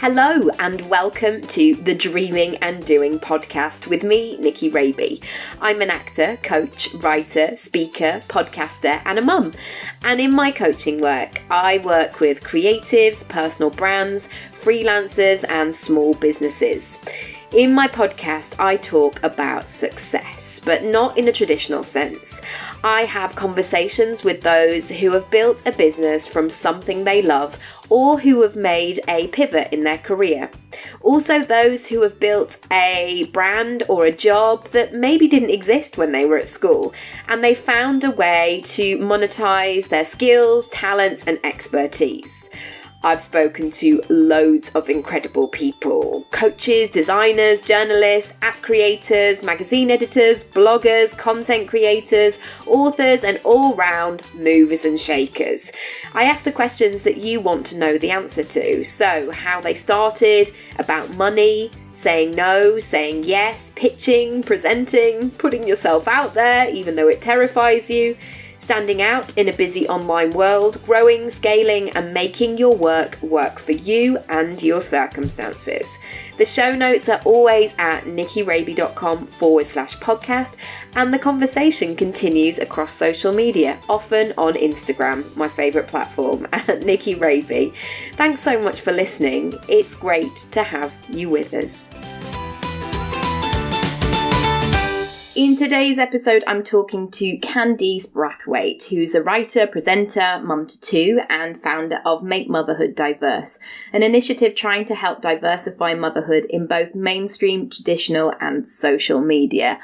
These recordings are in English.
Hello and welcome to the Dreaming and Doing podcast with me, Nicky Raby. I'm an actor, coach, writer, speaker, podcaster and a mum. And in my coaching work, I work with creatives, personal brands, freelancers and small businesses. In my podcast, I talk about success, but not in a traditional sense. I have conversations with those who have built a business from something they love or who have made a pivot in their career. Also those who have built a brand or a job that maybe didn't exist when they were at school, and they found a way to monetize their skills, talents and expertise. I've spoken to loads of incredible people, coaches, designers, journalists, app creators, magazine editors, bloggers, content creators, authors, and all-round movers and shakers. I ask the questions that you want to know the answer to. So how they started, about money, saying no, saying yes, pitching, presenting, putting yourself out there even though it terrifies you, standing out in a busy online world, growing, scaling and making your work for you and your circumstances. The show notes are always at nickyraby.com/podcast, and the conversation continues across social media, often on Instagram, my favourite platform, at Nicky Raby. Thanks so much for listening. It's great to have you with us. In today's episode, I'm talking to Candice Brathwaite, who's a writer, presenter, mum to two, and founder of Make Motherhood Diverse, an initiative trying to help diversify motherhood in both mainstream, traditional, and social media.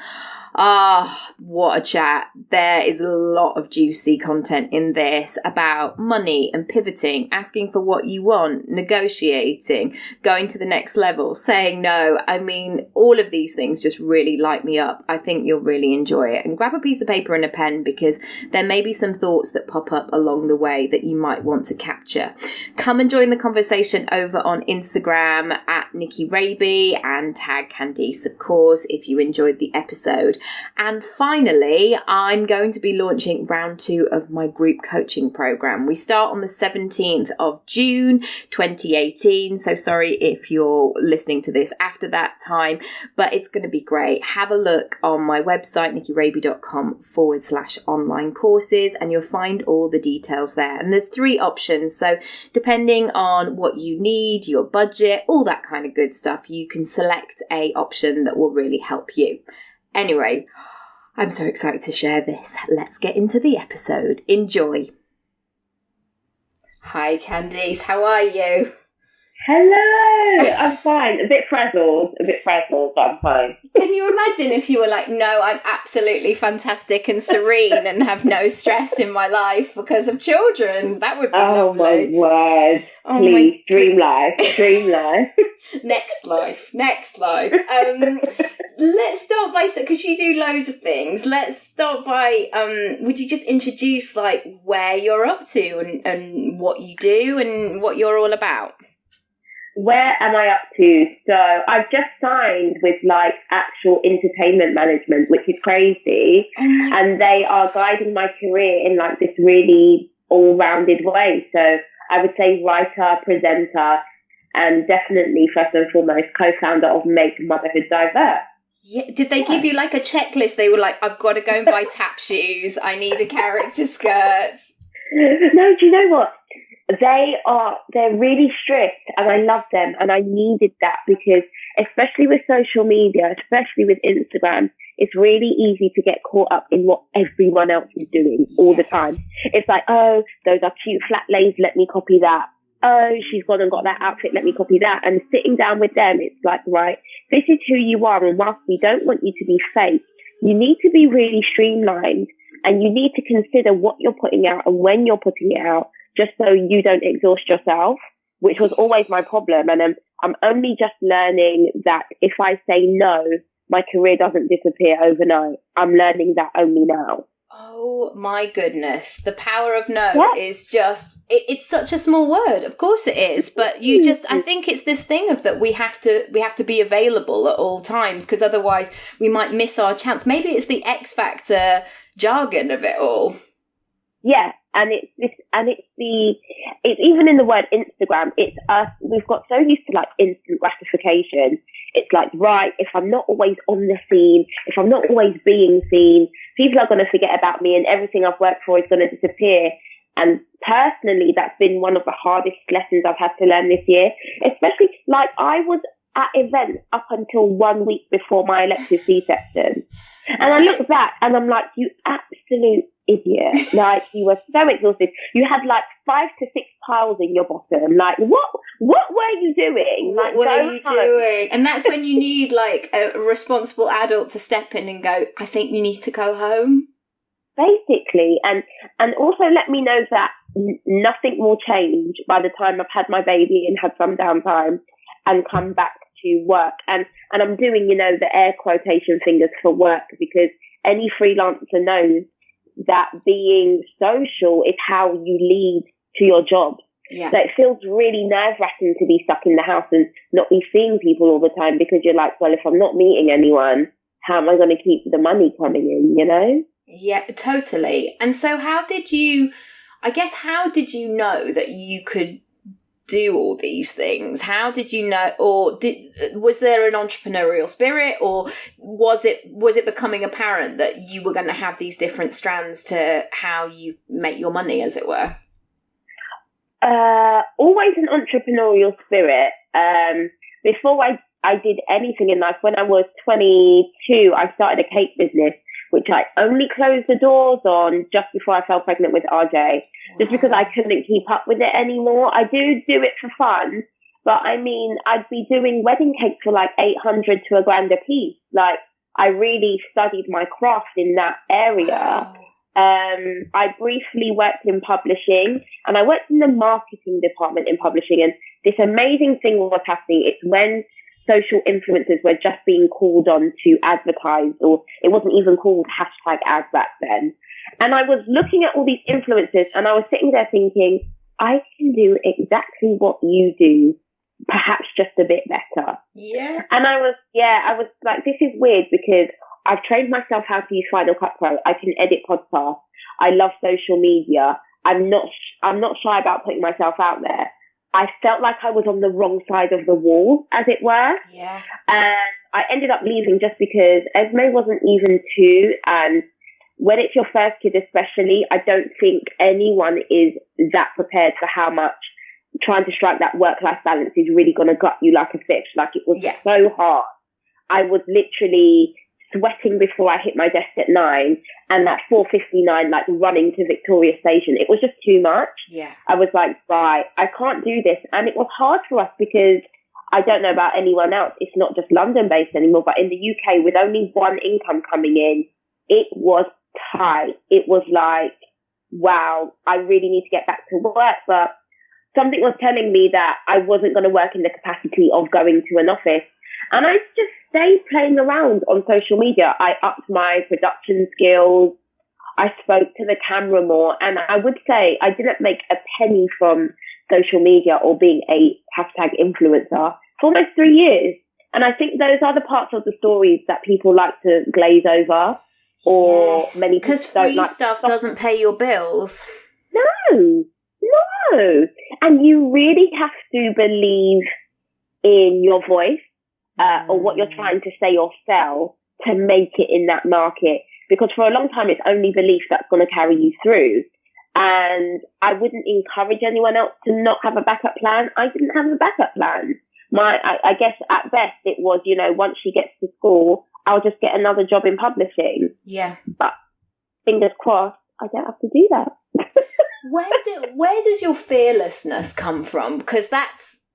What a chat. There is a lot of juicy content in this about money and pivoting, asking for what you want, negotiating, going to the next level, saying no. I mean, all of these things just really light me up. I think you'll really enjoy it. And grab a piece of paper and a pen because there may be some thoughts that pop up along the way that you might want to capture. Come and join the conversation over on Instagram at Nicky Raby and tag Candice, of course, if you enjoyed the episode. And finally, I'm going to be launching round 2 of my group coaching program. We start on the 17th of June 2018. So sorry if you're listening to this after that time, but it's going to be great. Have a look on my website, nickyraby.com/online courses, and you'll find all the details there. And there's 3 options. So depending on what you need, your budget, all that kind of good stuff, you can select a option that will really help you. Anyway, I'm so excited to share this. Let's get into the episode. Enjoy. Hi, Candice. How are you? Hello. I'm fine. A bit frazzled, but I'm fine. Can you imagine if you were like, no, I'm absolutely fantastic and serene and have no stress in my life because of children? That would be lovely. Oh, my word. Please, dream life. Next life. Let's start by, because you do loads of things, let's start by, would you just introduce like where you're up to and what you do and what you're all about? Where am I up to? So I've just signed with like actual entertainment management, which is crazy. And they are guiding my career in like this really all-rounded way. So I would say writer, presenter, and definitely first and foremost co-founder of Make Motherhood Diverse. Yeah. Did they give you like a checklist? They were like, I've got to go and buy tap shoes. I need a character skirt. No, do you know what? They're really strict and I love them, and I needed that because especially with social media, especially with Instagram, it's really easy to get caught up in what everyone else is doing all the time. It's like, oh, those are cute flat lays, let me copy that. Oh, she's gone and got that outfit, let me copy that. And sitting down with them, it's like, right, this is who you are, and whilst we don't want you to be fake, you need to be really streamlined, and you need to consider what you're putting out and when you're putting it out, just so you don't exhaust yourself, which was always my problem. And I'm only just learning that if I say no, my career doesn't disappear overnight. I'm learning that only now. Oh my goodness. The power of no is just, it's such a small word. Of course it is. But you just, I think it's this thing of that we have to be available at all times, because otherwise we might miss our chance. Maybe it's the X Factor jargon of it all. Yeah, and it's even in the word Instagram, it's us. We've got so used to like instant gratification. It's like, right, if I'm not always on the scene, if I'm not always being seen, people are going to forget about me and everything I've worked for is going to disappear. And personally, that's been one of the hardest lessons I've had to learn this year, especially like I was at events up until 1 week before my elective C-section. And I look back and I'm like, you absolute idiot. Like, you were so exhausted. You had like 5 to 6 piles in your bottom. Like, what were you doing? What like, were you doing? And that's when you need like a responsible adult to step in and go, I think you need to go home. Basically. And also let me know that nothing will change by the time I've had my baby and had some downtime and come back to work. And I'm doing, the air quotation fingers for work, because any freelancer knows that being social is how you lead to your job. Yeah. So it feels really nerve-wracking to be stuck in the house and not be seeing people all the time, because you're like, well, if I'm not meeting anyone, how am I going to keep the money coming in, Yeah, totally. And so how did you know that you could do all these things? How did you know, or was there an entrepreneurial spirit, or was it becoming apparent that you were going to have these different strands to how you make your money, as it were? Always an entrepreneurial spirit. Before I did anything in life, when I was 22, I started a cake business, which I only closed the doors on just before I fell pregnant with RJ, just because I couldn't keep up with it anymore. I do it for fun, but I mean, I'd be doing wedding cakes for like 800 to $1,000 a piece. Like, I really studied my craft in that area. I briefly worked in publishing, and I worked in the marketing department in publishing, and this amazing thing was happening. It's when social influencers were just being called on to advertise, or it wasn't even called #ads back then. And I was looking at all these influencers, and I was sitting there thinking, I can do exactly what you do, perhaps just a bit better. Yeah. And I was like, this is weird, because I've trained myself how to use Final Cut Pro. I can edit podcasts. I love social media. I'm not shy about putting myself out there. I felt like I was on the wrong side of the wall, as it were. Yeah. And I ended up leaving just because Esme wasn't even 2. And when it's your first kid especially, I don't think anyone is that prepared for how much trying to strike that work-life balance is really going to gut you like a fish. Like, it was so hard. I was literally sweating before I hit my desk at 9, and at 4:59, like running to Victoria Station. It was just too much. Yeah. I was like, right, I can't do this. And it was hard for us because I don't know about anyone else. It's not just London based anymore, but in the UK, with only one income coming in, it was tight. It was like, wow, I really need to get back to work. But something was telling me that I wasn't going to work in the capacity of going to an office. And I just stayed playing around on social media. I upped my production skills. I spoke to the camera more. And I would say I didn't make a penny from social media or being a #influencer for almost 3 years. And I think those are the parts of the stories that people like to glaze over, or many people because don't free like. stuff doesn't pay your bills. No. And you really have to believe in your voice. Or what you're trying to say or sell to make it in that market. Because for a long time, it's only belief that's going to carry you through. And I wouldn't encourage anyone else to not have a backup plan. I didn't have a backup plan. I guess at best it was, once she gets to school, I'll just get another job in publishing. Yeah. But fingers crossed, I don't have to do that. Where does your fearlessness come from? Because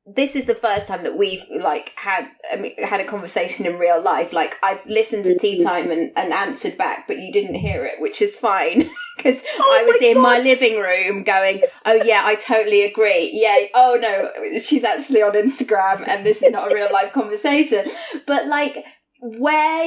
this is the first time that we've had a conversation in real life. Like, I've listened to Tea Time and answered back, but you didn't hear it, which is fine, because I was in my living room going, oh yeah, I totally agree. Yeah. Oh no, she's actually on Instagram and this is not a real life conversation. But where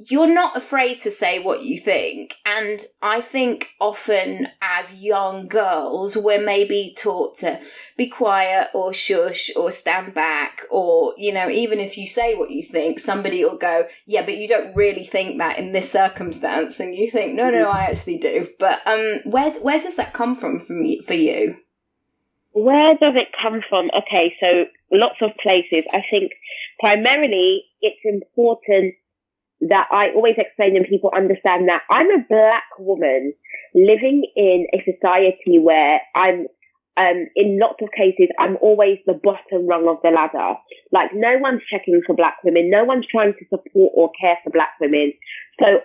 you're not afraid to say what you think. And I think often as young girls, we're maybe taught to be quiet or shush or stand back, or, you know, even if you say what you think, somebody will go, yeah, but you don't really think that in this circumstance. And you think, no, I actually do. But where does that come from for you? Where does it come from? Okay, so lots of places. I think primarily it's important that I always explain and people understand that I'm a black woman living in a society where I'm, in lots of cases, I'm always the bottom rung of the ladder. Like, no one's checking for black women. No one's trying to support or care for black women. So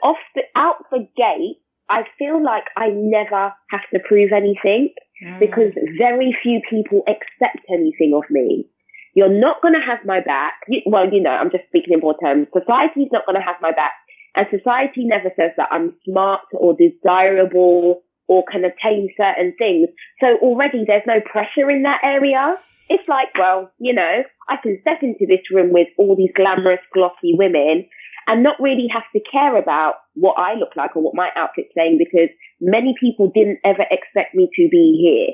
out the gate, I feel like I never have to prove anything because very few people accept anything of me. You're not going to have my back. I'm just speaking in broad terms. Society's not going to have my back. And society never says that I'm smart or desirable or can attain certain things. So already there's no pressure in that area. It's like, well, you know, I can step into this room with all these glamorous, glossy women and not really have to care about what I look like or what my outfit's saying, because many people didn't ever expect me to be here.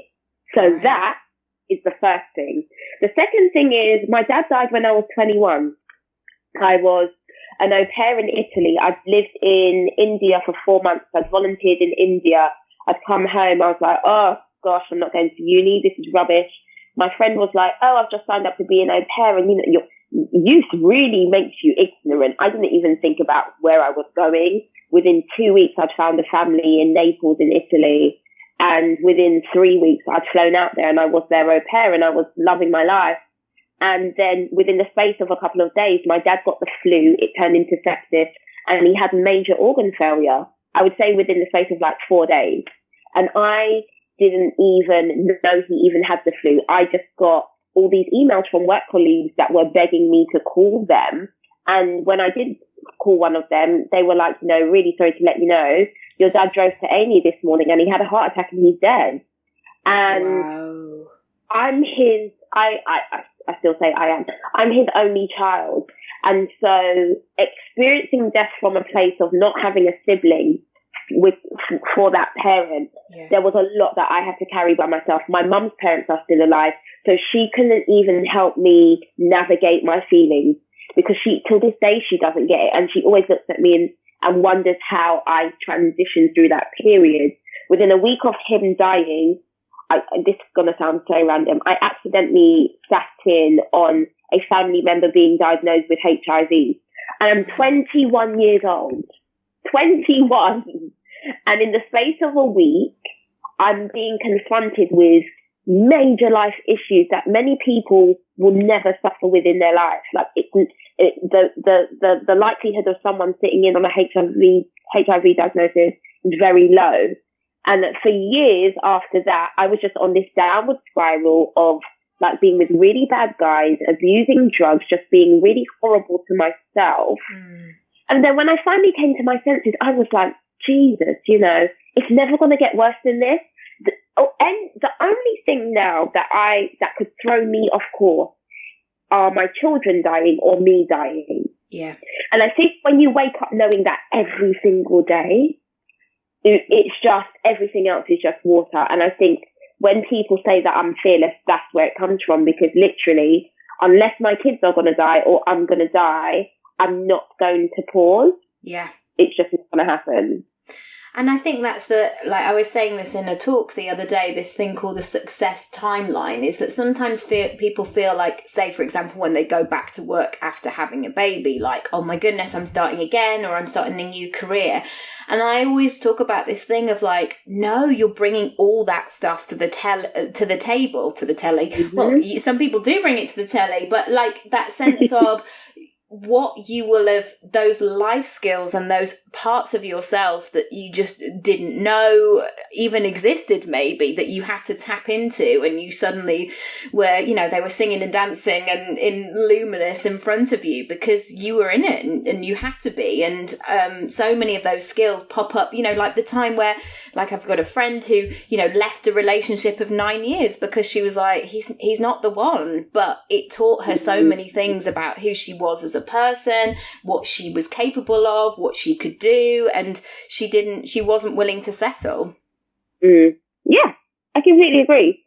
So that is the first thing. The second thing is my dad died when I was 21. I was an au pair in Italy. I'd lived in India for 4 months. I'd volunteered in India. I'd come home. I was like, oh gosh, I'm not going to uni. This is rubbish. My friend was like, oh, I've just signed up to be an au pair. And, you know, your youth really makes you ignorant. I didn't even think about where I was going. Within 2 weeks, I'd found a family in Naples in Italy. And within 3 weeks, I'd flown out there and I was their au pair and I was loving my life. And then within the space of a couple of days, my dad got the flu. It turned into sepsis and he had major organ failure. I would say within the space of like 4 days. And I didn't even know he even had the flu. I just got all these emails from work colleagues that were begging me to call them. And when I did call one of them, they were like, no, really sorry to let you know, your dad drove to Amy this morning and he had a heart attack and he's dead. And wow. I'm his, I still say I am. I'm his only child. And so experiencing death from a place of not having a sibling for that parent, there was a lot that I had to carry by myself. My mum's parents are still alive, so she couldn't even help me navigate my feelings because till this day, she doesn't get it. And she always looks at me and wonders how I transitioned through that period. Within a week of him dying, this is going to sound so random, I accidentally sat in on a family member being diagnosed with HIV. And I'm 21 years old. 21. And in the space of a week, I'm being confronted with major life issues that many people will never suffer with in their life. Like the likelihood of someone sitting in on a HIV diagnosis is very low. And for years after that, I was just on this downward spiral of like being with really bad guys, abusing drugs, just being really horrible to myself. And then when I finally came to my senses, I was like, Jesus, you know, it's never going to get worse than this. And the only thing now that could throw me off course are my children dying or me dying. Yeah. And I think when you wake up knowing that every single day, it's just, everything else is just water. And I think when people say that I'm fearless, that's where it comes from, because literally, unless my kids are going to die or I'm going to die, I'm not going to pause. Yeah. It's just not going to happen. And I think that's I was saying this in a talk the other day, this thing called the success timeline, is that sometimes people feel like, say, for example, when they go back to work after having a baby, like, oh my goodness, I'm starting again, or I'm starting a new career. And I always talk about this thing of like, no, you're bringing all that stuff to the telly. Mm-hmm. Well, some people do bring it to the telly, but like that sense of what you will have, those life skills and those parts of yourself that you just didn't know even existed, maybe, that you had to tap into, and you suddenly were, you know, they were singing and dancing and in luminous in front of you because you were in it and you had to be. And so many of those skills pop up, you know, like the time where, like, I've got a friend who, you know, left a relationship of 9 years because she was like, he's not the one, but it taught her so many things about who she was as a person, what she was capable of, what she could do, and she wasn't willing to settle. Yeah, I completely agree.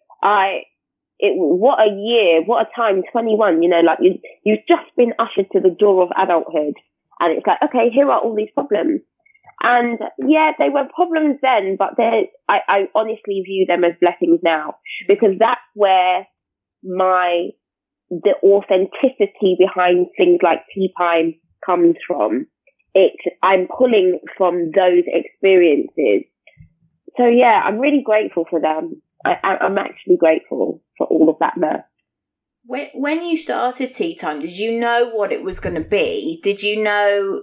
What a year, what a time, 21, like you've just been ushered to the door of adulthood, and it's like, okay, here are all these problems. And yeah, they were problems then, but I honestly view them as blessings now, because that's where the authenticity behind things like tea time comes from. I'm pulling from those experiences. So yeah, I'm really grateful for them. I'm actually grateful for all of that mess. When you started Tea Time, did you know what it was going to be? Did you know,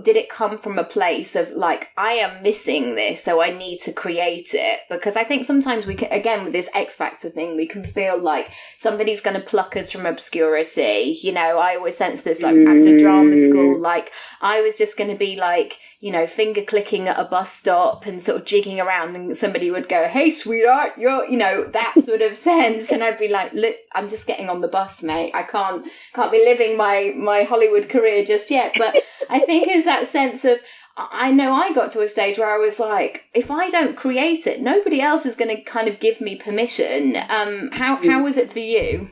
did it come from a place of like, I am missing this, so I need to create it? Because I think sometimes we can, again, with this X Factor thing, we can feel like somebody's going to pluck us from obscurity. I always sense this, like after drama school, like I was just going to be like, finger clicking at a bus stop and sort of jigging around, and somebody would go, "Hey, sweetheart, you're," that sort of sense. And I'd be like, "Look, I'm just getting on the bus, mate. I can't be living my Hollywood career just yet." But I think it's that sense of, I know I got to a stage where I was like, if I don't create it, nobody else is going to kind of give me permission. How was it for you?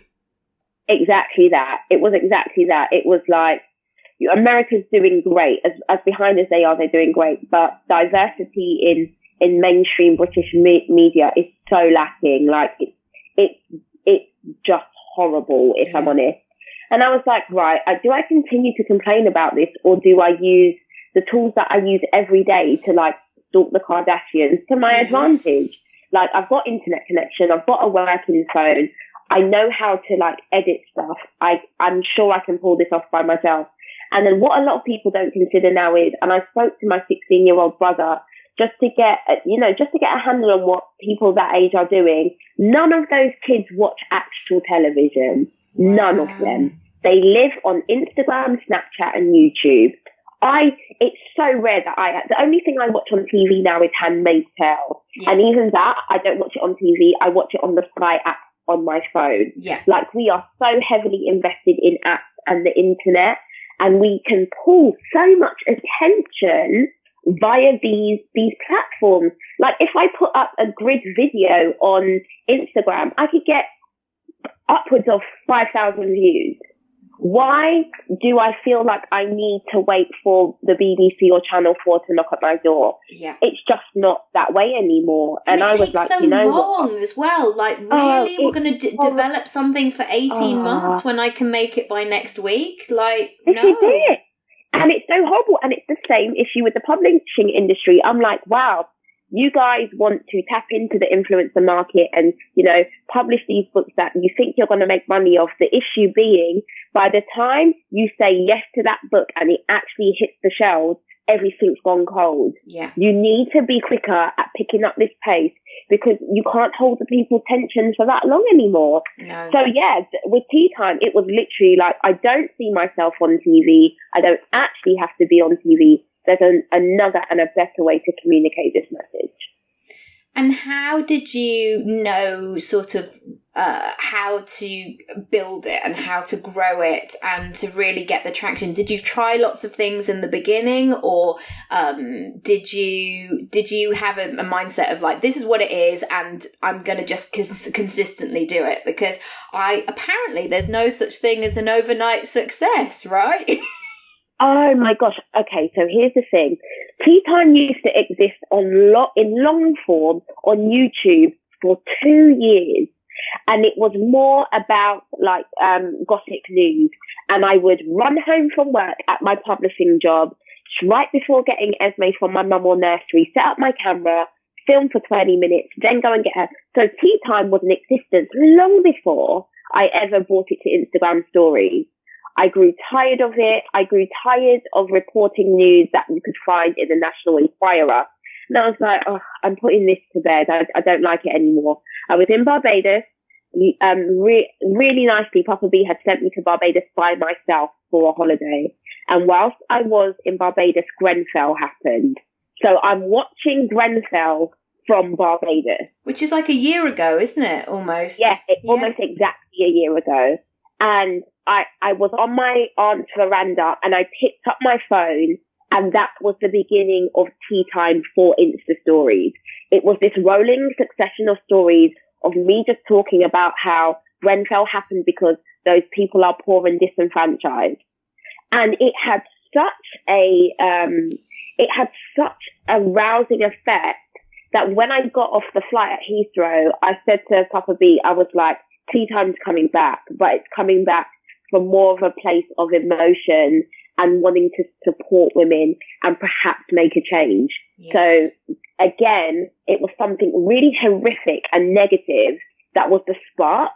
Exactly that. It was exactly that. It was like, America's doing great, as behind as they are, they're doing great, but diversity in mainstream British media is so lacking. Like it's just horrible, if I'm honest. And I was like, right, do I continue to complain about this, or do I use the tools that I use every day to like stalk the Kardashians to my advantage? Like, I've got internet connection, I've got a working phone, I know how to like edit stuff. I'm sure I can pull this off by myself. And then what a lot of people don't consider now is, and I spoke to my 16-year-old brother just to get a handle on what people that age are doing. None of those kids watch actual television. None of them. They live on Instagram, Snapchat, and YouTube. It's so rare that the only thing I watch on TV now is Handmaid's Tale. Yeah. And even that, I don't watch it on TV. I watch it on the Sky app on my phone. Yeah. Like, we are so heavily invested in apps and the internet, and we can pull so much attention via these platforms. Like, if I put up a grid video on Instagram, I could get upwards of 5,000 views. Why do I feel like I need to wait for the BBC or Channel 4 to knock at my door? Yeah. It's just not that way anymore. And I was like, so long as well. Like, really? We're going to develop something for 18 months when I can make it by next week? Like, no. This is it. And it's so horrible. And it's the same issue with the publishing industry. I'm like, wow, you guys want to tap into the influencer market and, publish these books that you think you're going to make money off. The issue being, by the time you say yes to that book and it actually hits the shelves, everything's gone cold. Yeah. You need to be quicker at picking up this pace, because you can't hold the people's attention for that long anymore. No. So yeah, with Tea Time, it was literally like, I don't see myself on TV. I don't actually have to be on TV. There's another and a better way to communicate this message. And how did you know sort of how to build it and how to grow it and to really get the traction? Did you try lots of things in the beginning, or did you have a mindset of like, this is what it is and I'm going to just consistently do it? Because apparently there's no such thing as an overnight success, right? Oh my gosh. Okay, so here's the thing. Tea Time used to exist in long form on YouTube for 2 years. And it was more about like gossip news. And I would run home from work at my publishing job right before getting Esme from my mum or nursery, set up my camera, film for 20 minutes, then go and get her. So Tea Time was in existence long before I ever brought it to Instagram stories. I grew tired of it. I grew tired of reporting news that you could find in the National Enquirer. And I was like, I'm putting this to bed. I don't like it anymore. I was in Barbados. Really nicely, Papa B had sent me to Barbados by myself for a holiday. And whilst I was in Barbados, Grenfell happened. So I'm watching Grenfell from Barbados. Which is like a year ago, isn't it? Almost. Yeah, almost exactly a year ago. And I was on my aunt's veranda and I picked up my phone, and that was the beginning of tea time for Insta stories. It was this rolling succession of stories of me just talking about how Grenfell happened because those people are poor and disenfranchised. And it had such a rousing effect that when I got off the flight at Heathrow, I said to Papa B, I was like, tea time's coming back, but it's coming back from more of a place of emotion and wanting to support women and perhaps make a change. Yes. So again, it was something really horrific and negative that was the spark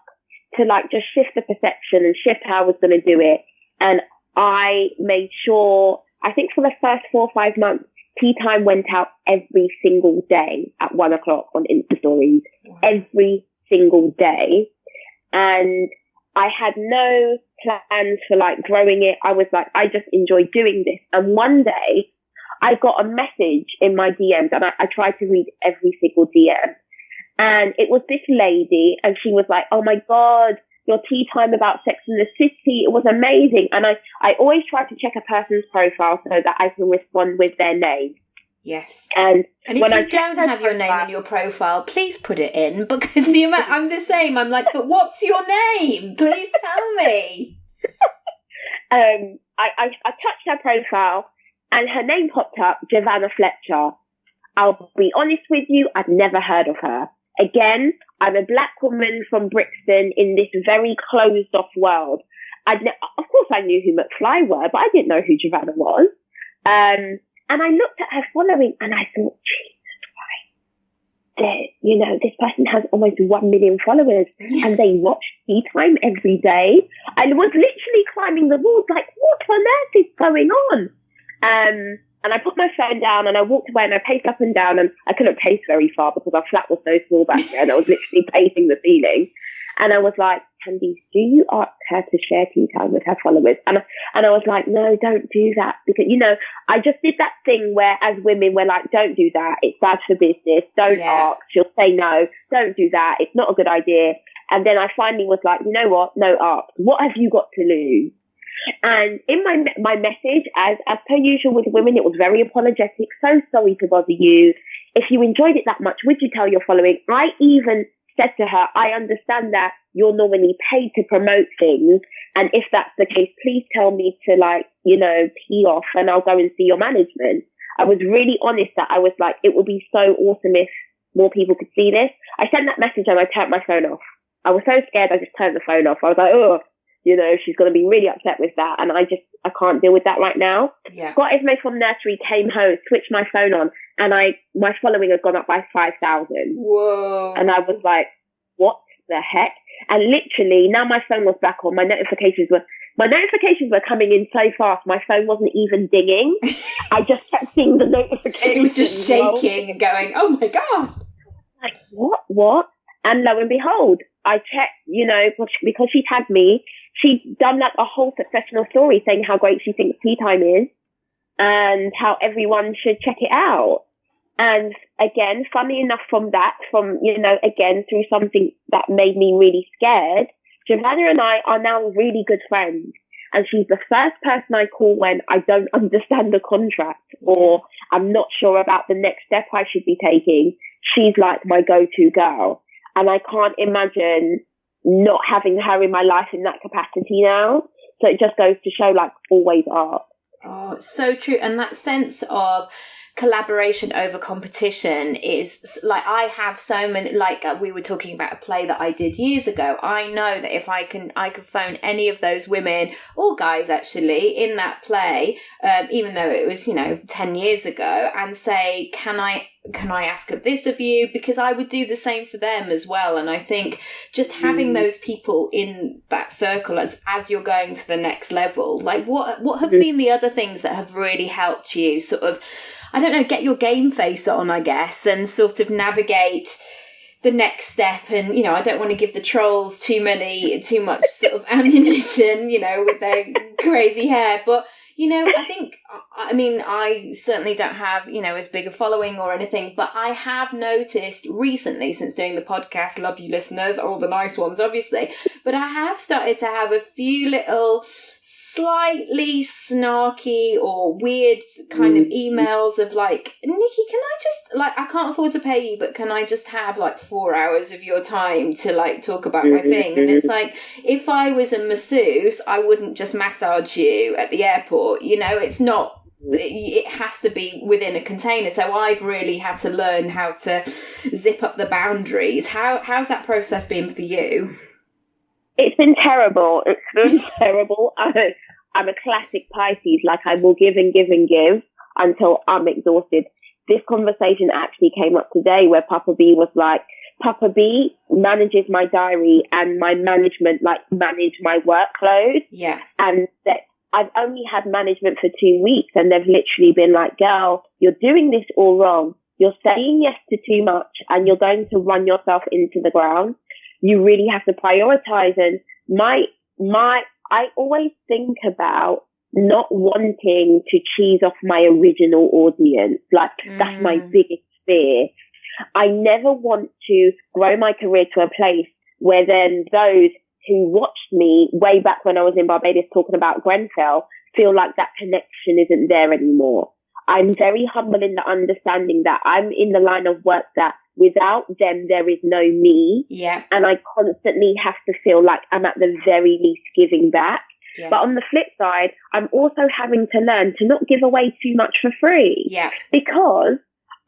to like just shift the perception and shift how I was going to do it. And I made sure, I think for the first 4 or 5 months, tea time went out every single day at 1 o'clock on Insta stories, every single day. And I had no plans for like growing it. I was like, I just enjoy doing this. And one day I got a message in my DMs, and I tried to read every single DM. And it was this lady, and she was like, oh my God, your tea time about Sex in the City, it was amazing. And I always try to check a person's profile so that I can respond with their name. Yes. And if when you don't have your name in your profile, please put it in, because I'm the same. I'm like, but what's your name? Please tell me. I touched her profile and her name popped up, Giovanna Fletcher. I'll be honest with you, I've never heard of her. Again, I'm a black woman from Brixton in this very closed off world. Of course I knew who McFly were, but I didn't know who Giovanna was. And I looked at her following and I thought, Jesus Christ, this person has almost 1 million followers and they watch tea time every day. I was literally climbing the walls like, what on earth is going on? And I put my phone down and I walked away and I paced up and down, and I couldn't pace very far because our flat was so small back there and I was literally pacing the ceiling. And I was like, Candice, do you ask her to share tea time with her followers? And I was like, no, don't do that. Because, I just did that thing where as women, we're like, don't do that. It's bad for business. Don't ask. She'll say no. Don't do that. It's not a good idea. And then I finally was like, you know what? No ask. What have you got to lose? And in my message, as per usual with women, it was very apologetic. So sorry to bother you. If you enjoyed it that much, would you tell your following? I even said to her, I understand that you're normally paid to promote things. And if that's the case, please tell me to pee off and I'll go and see your management. I was really honest that I was like, it would be so awesome if more people could see this. I sent that message and I turned my phone off. I was so scared. I just turned the phone off. I was like, oh, she's going to be really upset with that. And I can't deal with that right now. Yeah. Scott Ismay from nursery came home, switched my phone on, and my following had gone up by 5,000. Whoa. And I was like, what the heck? And literally, now my phone was back on. My notifications were coming in so fast. My phone wasn't even dinging. I just kept seeing the notifications. It was just shaking and going, oh my God. Like, what? And lo and behold, I checked, because she tagged me, she'd done like a whole succession of stories saying how great she thinks tea time is and how everyone should check it out. And again, funny enough again, through something that made me really scared, Giovanna and I are now really good friends. And she's the first person I call when I don't understand the contract or I'm not sure about the next step I should be taking. She's like my go-to girl. And I can't imagine not having her in my life in that capacity now. So it just goes to show, always ask. Oh, it's so true. And that sense of collaboration over competition is I have so many, we were talking about a play that I did years ago. I know that if I could phone any of those women or guys actually in that play, even though it was, 10 years ago, and say, can I ask this of you? Because I would do the same for them as well. And I think just having those people in that circle as you're going to the next level, what have been the other things that have really helped you sort of, I don't know, get your game face on, I guess, and sort of navigate the next step? And, I don't want to give the trolls too much sort of ammunition, with their crazy hair. But, I think I mean, I certainly don't have, as big a following or anything, but I have noticed recently, since doing the podcast, love you listeners, all the nice ones, obviously, but I have started to have a few little slightly snarky or weird kind of emails of like, Nikki, can I just, like, I can't afford to pay you, but can I just have like 4 hours of your time to like talk about my thing? And it's like, if I was a masseuse, I wouldn't just massage you at the airport, it's not, it has to be within a container. So I've really had to learn how to zip up the boundaries. How's that process been for you? It's been terrible. It's been terrible. I'm a classic Pisces. Like, I will give and give and give until I'm exhausted. This conversation actually came up today where Papa B was like, Papa B manages my diary and my management, like, manage my workload. Yeah. And that I've only had management for 2 weeks, and they've literally been like, girl, you're doing this all wrong. You're saying yes to too much and you're going to run yourself into the ground. You really have to prioritize. And I always think about not wanting to cheese off my original audience. Like, that's my biggest fear. I never want to grow my career to a place where then those who watched me way back when I was in Barbados talking about Grenfell feel like that connection isn't there anymore. I'm very humble in the understanding that I'm in the line of work that without them, there is no me. Yeah. And I constantly have to feel like I'm at the very least giving back. Yes. But on the flip side, I'm also having to learn to not give away too much for free. Yeah. Because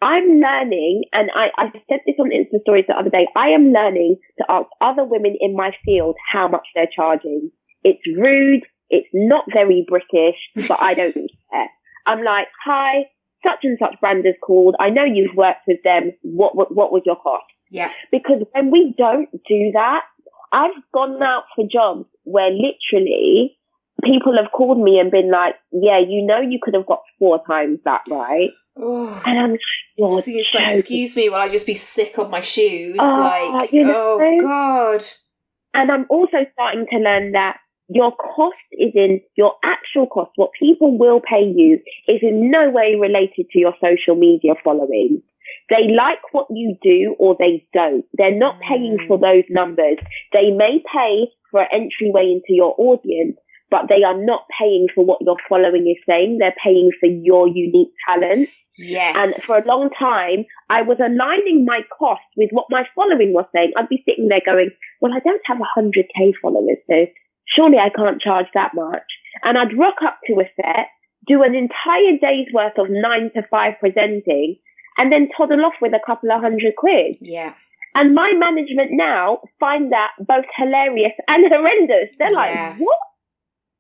I'm learning, and I said this on Insta Stories the other day, I am learning to ask other women in my field how much they're charging. It's rude. It's not very British, but I don't care. I'm like, hi, such and such brand is called. I know you've worked with them. What was your cost? Yeah. Because when we don't do that, I've gone out for jobs where literally people have called me and been like, yeah, you could have got 4 times that, right? Oh. And I'm like, so it's like, excuse me, will I just be sick on my shoes? Oh, God. And I'm also starting to learn that your cost is in your actual cost. What people will pay you is in no way related to your social media following. They like what you do or they don't. They're not paying for those numbers. They may pay for an entryway into your audience, but they are not paying for what your following is saying. They're paying for your unique talent. Yes. And for a long time, I was aligning my cost with what my following was saying. I'd be sitting there going, well, I don't have 100K followers, so surely I can't charge that much. And I'd rock up to a set, do an entire day's worth of 9 to 5 presenting, and then toddle off with a couple of £100. Yeah. And my management now find that both hilarious and horrendous. They're like,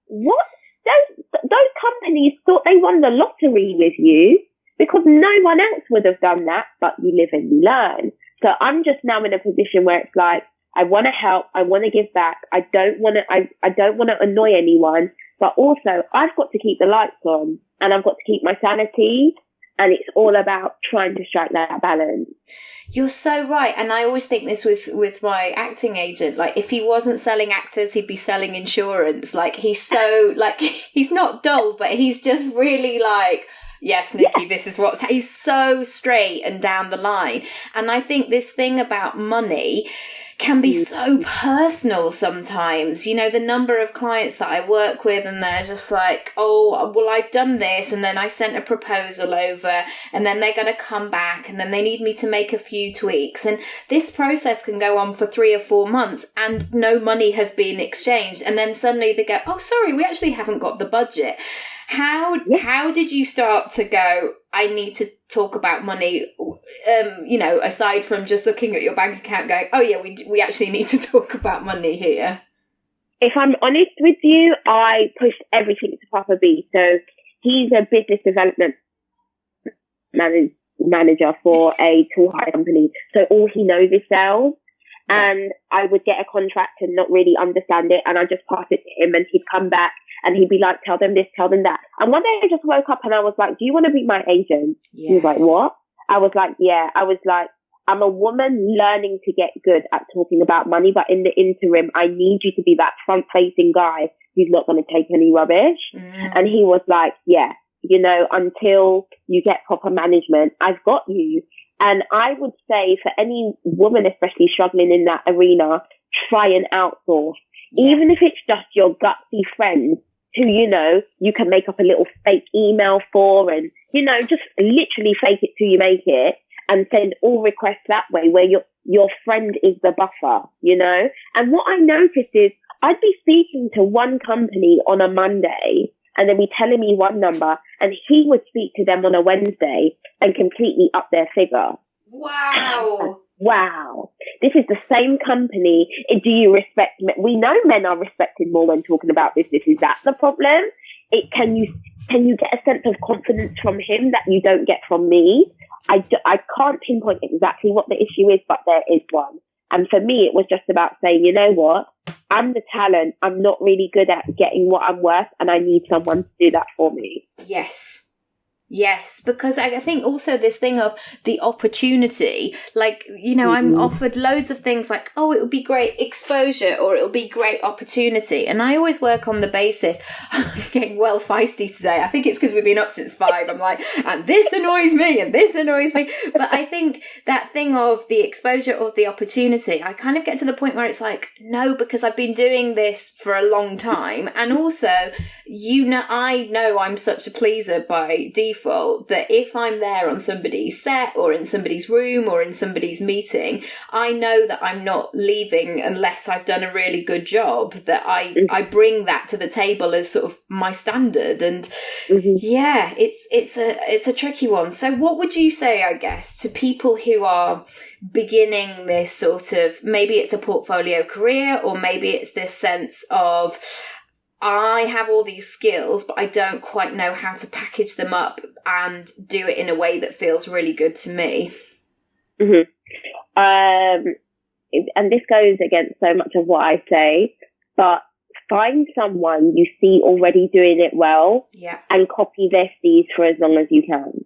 what? Those companies thought they won the lottery with you because no one else would have done that, but you live and you learn. So I'm just now in a position where it's like, I want to help. I want to give back. I don't want to annoy anyone, but also I've got to keep the lights on and I've got to keep my sanity. And it's all about trying to strike that balance. You're so right. And I always think this with my acting agent. Like, if he wasn't selling actors, he'd be selling insurance. Like, he's so, like, he's not dull, but he's just really like, yes, Nikki, this is he's so straight and down the line. And I think this thing about money can be so personal sometimes. The number of clients that I work with and they're just like, oh, well, I've done this and then I sent a proposal over and then they're going to come back and then they need me to make a few tweaks. And this process can go on for 3 or 4 months and no money has been exchanged. And then suddenly they go, oh, sorry, we actually haven't got the budget. How did you start to go, I need to talk about money, aside from just looking at your bank account going, oh, yeah, we actually need to talk about money here? If I'm honest with you, I pushed everything to Papa B. So he's a business development manager for a tool hire company. So all he knows is sales. And I would get a contract and not really understand it. And I just pass it to him and he'd come back and he'd be like, tell them this, tell them that. And one day I just woke up and I was like, do you want to be my agent? Yes. He was like, what? I was like, yeah. I was like, I'm a woman learning to get good at talking about money, but in the interim, I need you to be that front-facing guy who's not going to take any rubbish. And he was like, yeah, you know, until you get proper management, I've got you. And I would say for any woman, especially struggling in that arena, try and outsource. Yeah. Even if it's just your gutsy friends who, you know, you can make up a little fake email for and, you know, just literally fake it till you make it and send all requests that way where your friend is the buffer, you know? And what I noticed is I'd be speaking to one company on a Monday and they'd be telling me one number and he would speak to them on a Wednesday and completely up their figure. Wow. Wow. This is the same company. Do you respect men? We know men are respected more when talking about business. Is that the problem? Can you get a sense of confidence from him that you don't get from me? I can't pinpoint exactly what the issue is, but there is one. And for me, it was just about saying, you know what? I'm the talent. I'm not really good at getting what I'm worth, and I need someone to do that for me. Yes, because I think also this thing of the opportunity, like, you know, I'm offered loads of things like, oh, it would be great exposure or it'll be great opportunity. And I always work on the basis, I'm getting well feisty today. I think it's because we've been up since 5. I'm like, and this annoys me and this annoys me. But I think that thing of the exposure or the opportunity, I kind of get to the point where it's like, no, because I've been doing this for a long time. And also, you know, I know I'm such a pleaser by default that if I'm there on somebody's set or in somebody's room or in somebody's meeting, I know that I'm not leaving unless I've done a really good job, that I bring that to the table as sort of my standard. And yeah, it's a tricky one. So what would you say, I guess, to people who are beginning this sort of, maybe it's a portfolio career or maybe it's this sense of, I have all these skills, but I don't quite know how to package them up and do it in a way that feels really good to me. And this goes against so much of what I say, but find someone you see already doing it well and copy their steez for as long as you can.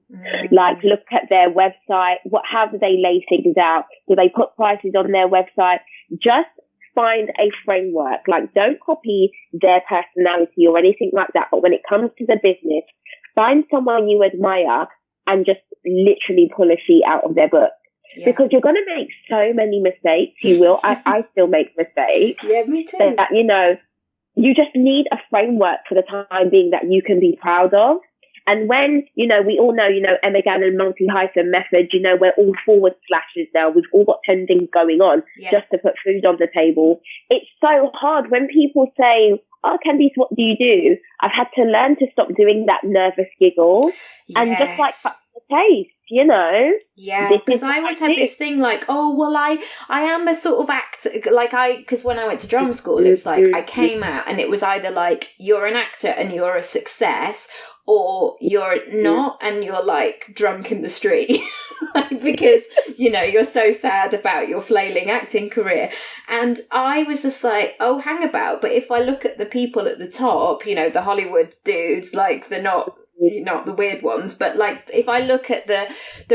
Like, look at their website. How do they lay things out? Do they put prices on their website? Just find a framework. Like, don't copy their personality or anything like that. But when it comes to the business, find someone you admire and just literally pull a sheet out of their book. Because you're going to make so many mistakes. You will. I still make mistakes. Yeah, me too. That, you know, you just need a framework for the time being that you can be proud of. And when, you know, we all know, you know, Emma Gannon multi-hyphen method, you know, we're all forward slashes now. We've all got 10 things going on just to put food on the table. It's so hard when people say, oh, Candice, what do you do? I've had to learn to stop doing that nervous giggle and just like cut the taste, you know? Yeah, because I always had this thing like, oh, well, I am a sort of actor. Like because when I went to drama school, it was like I came out and it was either like you're an actor and you're a success, or you're not and you're like drunk in the street because, you know, you're so sad about your flailing acting career. And I was just like, oh, hang about. But if I look at the people at the top, you know, the Hollywood dudes, like they're not the weird ones, but like if I look at the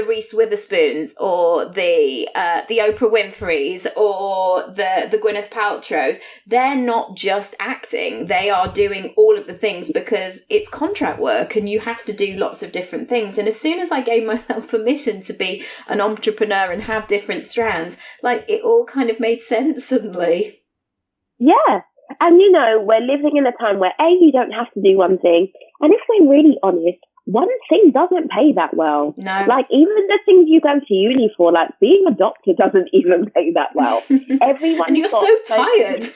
Reese Witherspoons or the Oprah Winfreys or the Gwyneth Paltrows, they're not just acting, they are doing all of the things because it's contract work and you have to do lots of different things. And as soon as I gave myself permission to be an entrepreneur and have different strands, like it all kind of made sense suddenly. Yeah. And, you know, we're living in a time where, you don't have to do one thing. And if we're really honest, one thing doesn't pay that well. No. Like, even the things you go to uni for, like being a doctor doesn't even pay that well. Everyone and you're so tired.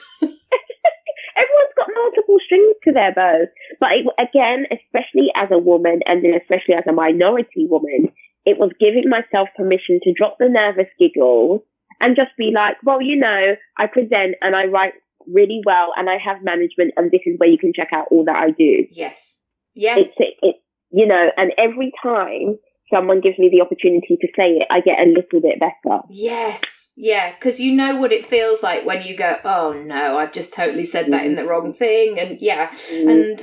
Everyone's got multiple strings to their bow. But again, especially as a woman and then especially as a minority woman, it was giving myself permission to drop the nervous giggles and just be like, well, you know, I present and I write really well and I have management and this is where you can check out all that I do. Yes. Yeah. It's you know, and every time someone gives me the opportunity to say it, I get a little bit better. Yes. Yeah, because you know what it feels like when you go, oh no, I've just totally said that in the wrong thing. And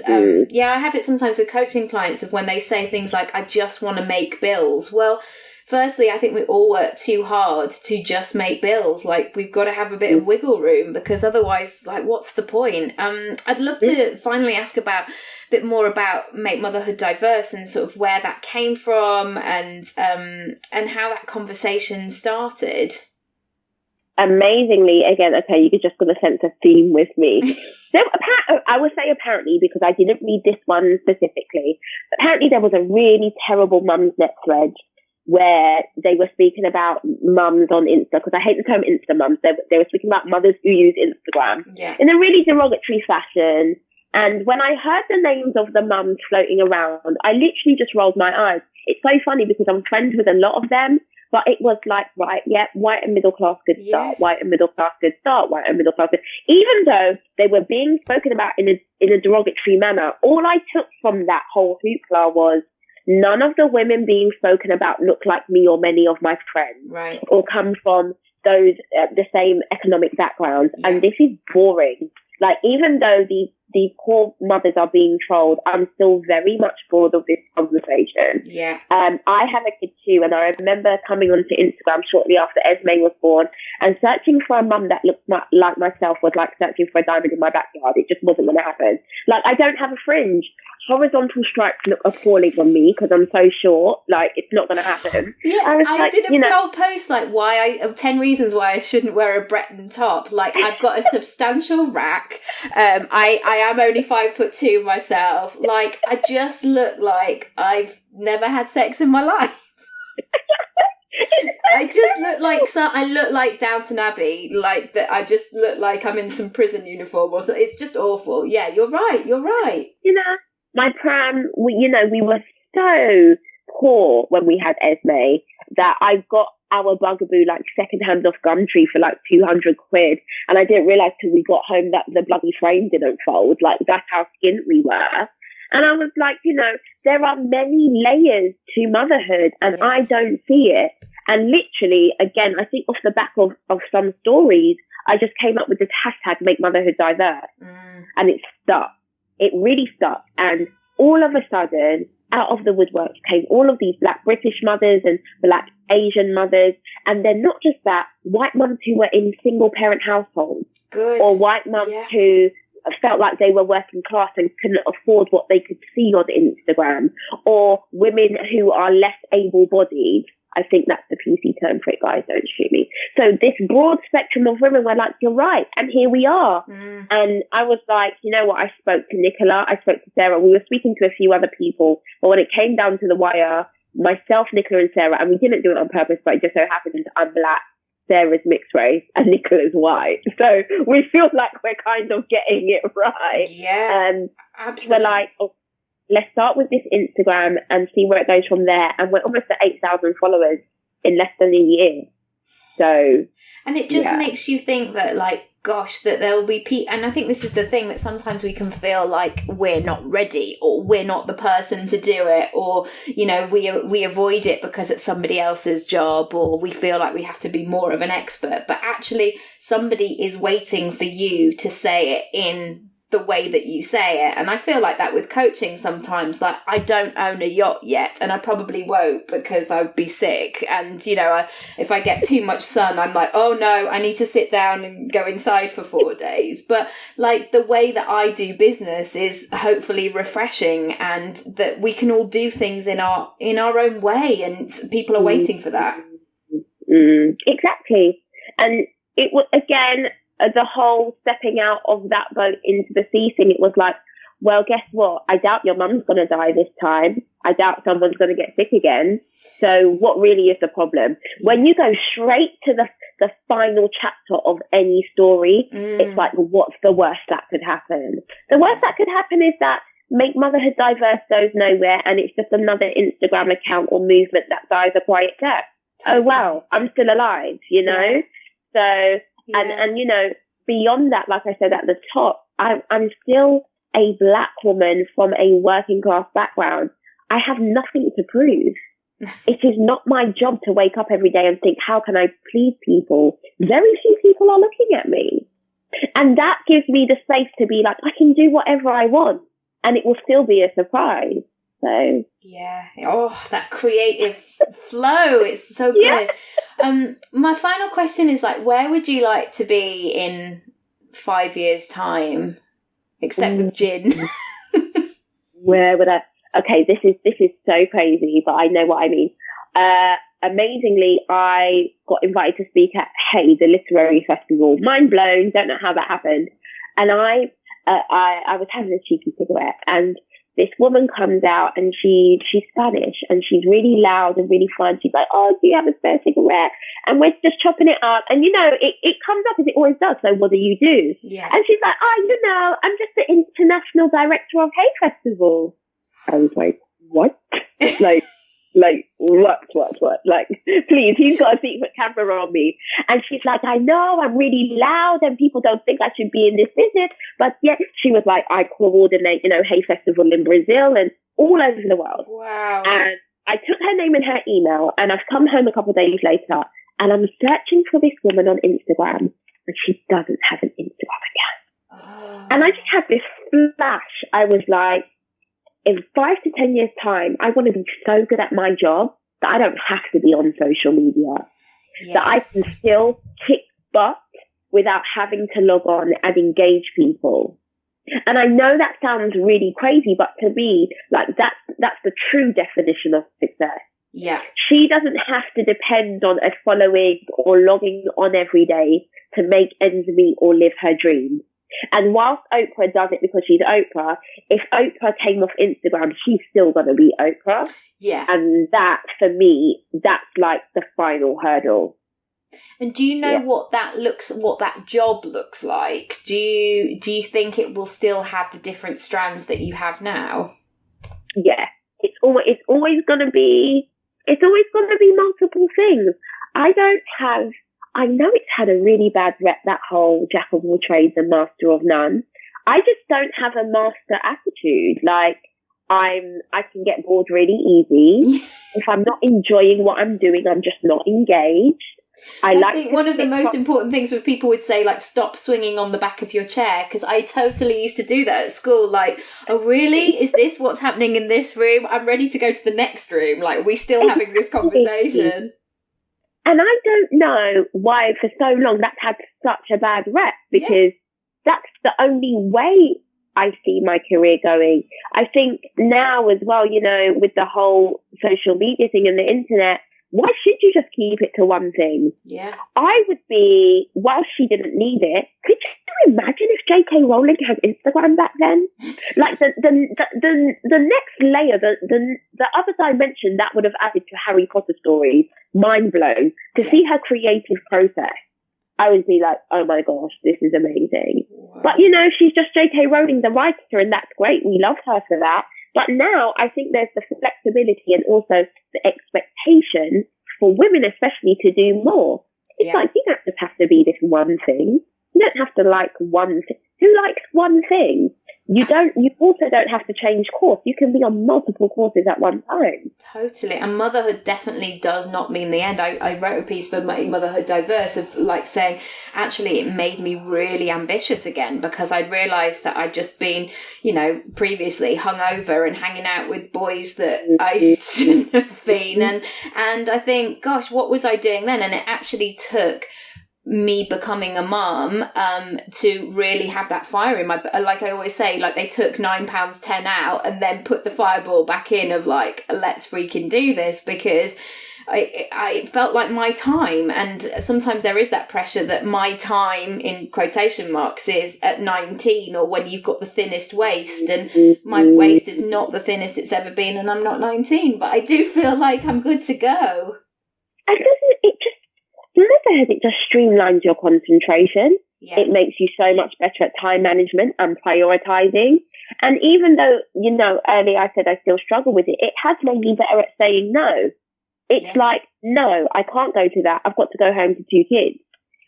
I have it sometimes with coaching clients of when they say things like, I just want to make bills. Well, firstly, I think we all work too hard to just make bills. Like, we've got to have a bit of wiggle room, because otherwise, like, what's the point? I'd love to finally ask a bit more about Make Motherhood Diverse and sort of where that came from, and how that conversation started. Amazingly, again, okay, you could just got a sense of theme with me. So I would say apparently, because I didn't read this one specifically, apparently there was a really terrible Mumsnet thread where they were speaking about mums on Insta, because I hate the term Insta mums. They were speaking about mothers who use Instagram in a really derogatory fashion. And when I heard the names of the mums floating around, I literally just rolled my eyes. It's so funny because I'm friends with a lot of them. But it was like, right, yeah, white and middle class good start, white and middle class good start, white and middle class good. Even though they were being spoken about in a derogatory manner, all I took from that whole hoopla was none of the women being spoken about look like me or many of my friends, right, or come from those the same economic backgrounds. Yeah. And this is boring. Like, even though these poor mothers are being trolled, I'm still very much bored of this conversation. Yeah. I have a kid too, and I remember coming onto Instagram shortly after Esme was born and searching for a mum that looked like myself was like searching for a diamond in my backyard. It just wasn't going to happen. Like, I don't have a fringe. Horizontal stripes look appalling on me because I'm so short. Like, it's not going to happen. Yeah, I did a blog post like 10 reasons why I shouldn't wear a Breton top. Like, I've got a substantial rack. I am only 5'2" myself. Like, I just look like I've never had sex in my life. I just look like I look like Downton Abbey, like that. I just look like I'm in some prison uniform or something. It's just awful. Yeah, you're right. You know, my pram, we were so poor when we had Esme that I got our bugaboo like secondhand off Gumtree for like 200 quid, and I didn't realise till we got home that the bloody frame didn't fold. Like, that's how skint we were. And I was like, there are many layers to motherhood, and yes, I don't see it. And literally, again, I think off the back of some stories, I just came up with this hashtag, Make Motherhood Diverse. And it stuck. It really stuck. And all of a sudden, out of the woodwork came all of these Black British mothers and Black Asian mothers. And then not just that, white mums who were in single parent households. Good. Or white mums who felt like they were working class and couldn't afford what they could see on Instagram. Or women who are less able-bodied. I think that's the PC term for it, guys, don't shoot me. So this broad spectrum of women were like, you're right, and here we are. And I was like, you know what, I spoke to Nicola, I spoke to Sarah, we were speaking to a few other people, but when it came down to the wire, myself, Nicola and Sarah, and we didn't do it on purpose, but it just so happened I'm Black, Sarah's mixed race, and Nicola's white. So we feel like we're kind of getting it right. Yeah, absolutely. We're like, let's start with this Instagram and see where it goes from there. And we're almost at 8,000 followers in less than a year. So, and it just makes you think that, like, gosh, that there will be people. And I think this is the thing, that sometimes we can feel like we're not ready, or we're not the person to do it, or, we avoid it because it's somebody else's job, or we feel like we have to be more of an expert. But actually, somebody is waiting for you to say it in the way that you say it. And I feel like that with coaching sometimes. Like, I don't own a yacht yet, and I probably won't because I'd be sick. And, if I get too much sun, I'm like, oh no, I need to sit down and go inside for 4 days. But like, the way that I do business is hopefully refreshing, and that we can all do things in our own way, and people are waiting for that. Exactly. And it was, again, the whole stepping out of that boat into the sea thing, it was like, well, guess what? I doubt your mum's going to die this time. I doubt someone's going to get sick again. So what really is the problem? When you go straight to the final chapter of any story, it's like, what's the worst that could happen? The worst that could happen is that Make Motherhood Diverse goes nowhere, and it's just another Instagram account or movement that dies a quiet death. Oh, wow, I'm still alive, Yeah. So... Yeah. And beyond that, like I said at the top, I'm still a Black woman from a working class background. I have nothing to prove. It is not my job to wake up every day and think, how can I please people? Very few people are looking at me. And that gives me the space to be like, I can do whatever I want, and it will still be a surprise. So yeah, oh, that creative flow, it's so good. My final question is like, where would you like to be in 5 years' time, except with gin? Where would I? Okay, this is so crazy, but I know what I mean. Amazingly, I got invited to speak at the literary festival. Mind blown. Don't know how that happened. And I was having a cheeky cigarette, and this woman comes out, and she's Spanish, and she's really loud and really fun. She's like, "Oh, do you have a spare cigarette?" And we're just chopping it up, and it comes up as it always does. So what do you do? Yeah. And she's like, "Oh, I'm just the international director of Hay Festival." I was like, "What?" Like, what? Like, please, he's got a secret camera on me. And she's like, "I know, I'm really loud and people don't think I should be in this business." But yet she was like, "I coordinate, Hay Festival in Brazil and all over the world." Wow. And I took her name and her email, and I've come home a couple of days later, and I'm searching for this woman on Instagram, and she doesn't have an Instagram account. Oh. And I just had this flash. I was like, in 5 to 10 years' time, I want to be so good at my job that I don't have to be on social media. Yes. That I can still kick butt without having to log on and engage people. And I know that sounds really crazy, but to me, like that's the true definition of success. Yeah. She doesn't have to depend on a following or logging on every day to make ends meet or live her dreams. And whilst Oprah does it because she's Oprah, if Oprah came off Instagram, she's still going to be Oprah. Yeah. And that, for me, that's like the final hurdle. And do you know what that job looks like? Do you think it will still have the different strands that you have now? Yeah. It's always going to be multiple things. I know it's had a really bad rep, that whole jack of all trades and master of none. I just don't have a master attitude. Like, I can get bored really easy. If I'm not enjoying what I'm doing, I'm just not engaged. I think one of the most important things with people would say, like, stop swinging on the back of your chair, because I totally used to do that at school. Like, oh, really? Is this what's happening in this room? I'm ready to go to the next room. Like, we're still having this conversation. And I don't know why for so long that's had such a bad rep, because that's the only way I see my career going. I think now as well, with the whole social media thing and the internet, why should you just keep it to one thing? Yeah. I would be, while she didn't need it, could you imagine if J.K. Rowling had Instagram back then? Like the next layer, the other dimension that would have added to Harry Potter stories, mind blown, to see her creative process. I would be like, oh my gosh, this is amazing. Wow. But she's just J.K. Rowling, the writer, and that's great. We love her for that. But now I think there's the flexibility and also the expectation for women, especially, to do more. It's like, you don't just have to be this one thing. You don't have to like one thing. Who likes one thing? You also don't have to change course. You can be on multiple courses at one time. Totally. And motherhood definitely does not mean the end. I wrote a piece for my Motherhood Diverse of like saying, actually, it made me really ambitious again, because I'd realised that I'd just been, previously hungover and hanging out with boys that I shouldn't have been. And I think, gosh, what was I doing then? And it actually took me becoming a mum to really have that fire in my, like I always say, like they took £9.10 out and then put the fireball back in of like, let's freaking do this, because I felt like my time, and sometimes there is that pressure that my time in quotation marks is at 19, or when you've got the thinnest waist, and my waist is not the thinnest it's ever been and I'm not 19, but I do feel like I'm good to go. And doesn't it just, motherhood, it just streamlines your concentration. Yeah. It makes you so much better at time management and prioritizing. And even though, earlier I said I still struggle with it, it has made me better at saying no. It's like, no, I can't go to that. I've got to go home to 2 kids.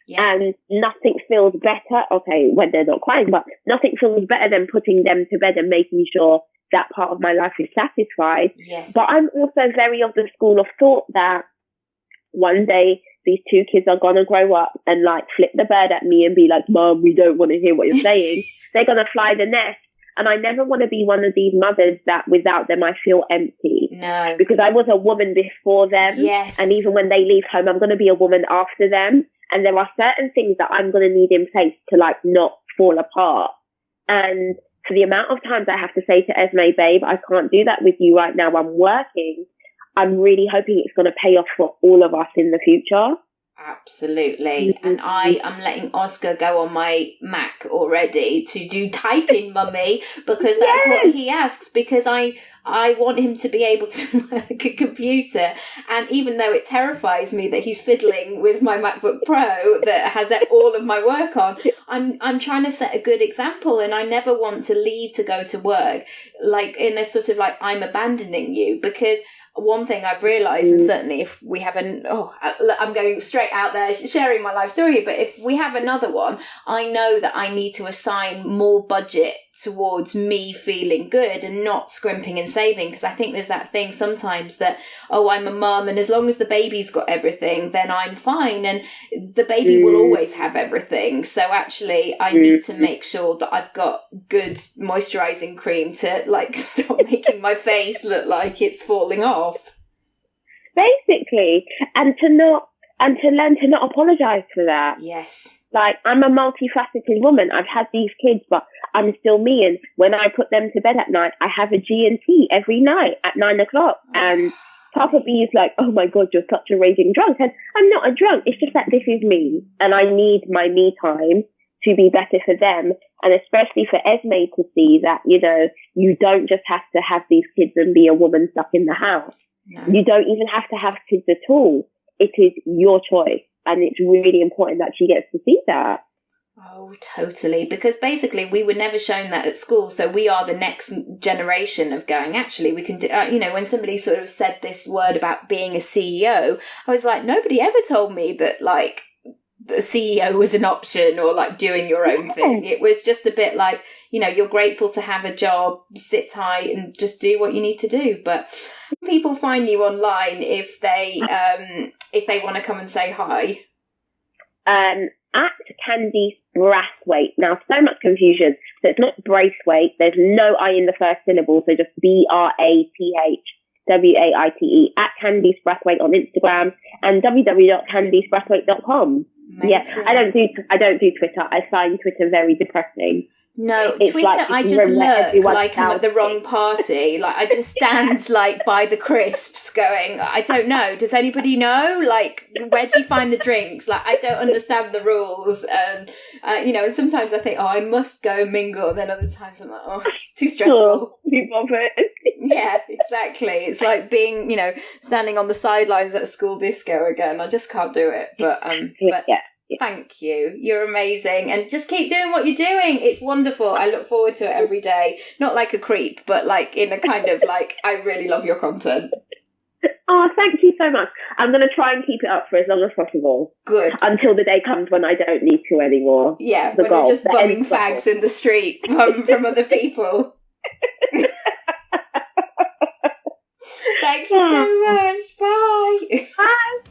Yes. And nothing feels better, okay, when they're not crying, but nothing feels better than putting them to bed and making sure that part of my life is satisfied. Yes. But I'm also very of the school of thought that one day these 2 kids are going to grow up and like flip the bird at me and be like, Mom, we don't want to hear what you're saying. They're going to fly the nest. And I never want to be one of these mothers that without them I feel empty. No. Because I was a woman before them. Yes. And even when they leave home, I'm going to be a woman after them. And there are certain things that I'm going to need in place to like not fall apart. And for the amount of times I have to say to Esme, babe, I can't do that with you right now, I'm working, I'm really hoping it's going to pay off for all of us in the future. Absolutely. And I am letting Oscar go on my Mac already to do typing, mummy, because that's what he asks, because I want him to be able to work a computer. And even though it terrifies me that he's fiddling with my MacBook Pro that has all of my work on, I'm trying to set a good example, and I never want to leave to go to work like in a sort of like I'm abandoning you, because one thing I've realised, and certainly if we have I'm going straight out there sharing my life story, but if we have another one, I know that I need to assign more budget towards me feeling good and not scrimping and saving, because I think there's that thing sometimes that, I'm a mum and as long as the baby's got everything, then I'm fine, and the baby will always have everything. So actually I need to make sure that I've got good moisturising cream to like stop making my face look like it's falling off. Basically, and to learn to not apologise for that. Yes. Like, I'm a multifaceted woman. I've had these kids, but I'm still me. And when I put them to bed at night, I have a G&T every night at 9:00. And Papa B is like, oh my God, you're such a raging drunk. And I'm not a drunk. It's just that this is me. And I need my me time to be better for them. And especially for Esme to see that, you know, you don't just have to have these kids and be a woman stuck in the house. No. You don't even have to have kids at all. It is your choice. And it's really important that she gets to see that. Oh, totally. Because basically we were never shown that at school. So we are the next generation of going, actually, we can do, when somebody sort of said this word about being a CEO, I was like, nobody ever told me that like the CEO was an option or like doing your own thing. It was just a bit like, you're grateful to have a job, sit tight and just do what you need to do. But people find you online if they want to come and say hi. At Candice Brathwaite. Now, so much confusion. So it's not Brathwaite. There's no I in the first syllable. So just BRATHWAITE at Candice Brathwaite on Instagram and www.candicebраthwaite.com. Yeah, I don't do Twitter. I find Twitter very depressing. No, it's Twitter, like I just lurk like I'm at the wrong party. Like I just stand like by the crisps going, I don't know, does anybody know? Like, where do you find the drinks? Like, I don't understand the rules. And, and sometimes I think, I must go mingle. And then other times I'm like, it's too stressful. Be bothered. Yeah, exactly. It's like being, standing on the sidelines at a school disco again. I just can't do it. But thank you. You're amazing. And just keep doing what you're doing. It's wonderful. I look forward to it every day. Not like a creep, but like in a kind of like, I really love your content. Oh, thank you so much. I'm going to try and keep it up for as long as possible. Good. Until the day comes when I don't need to anymore. Yeah, when you're just bumming fags in the street from other people. Thank you so much. Bye. Bye.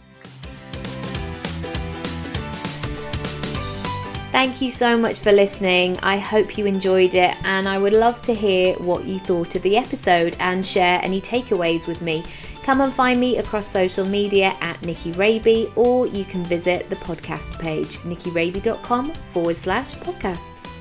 Thank you so much for listening. I hope you enjoyed it, and I would love to hear what you thought of the episode and share any takeaways with me. Come and find me across social media at Nicky Raby, or you can visit the podcast page, nickyraby.com/podcast.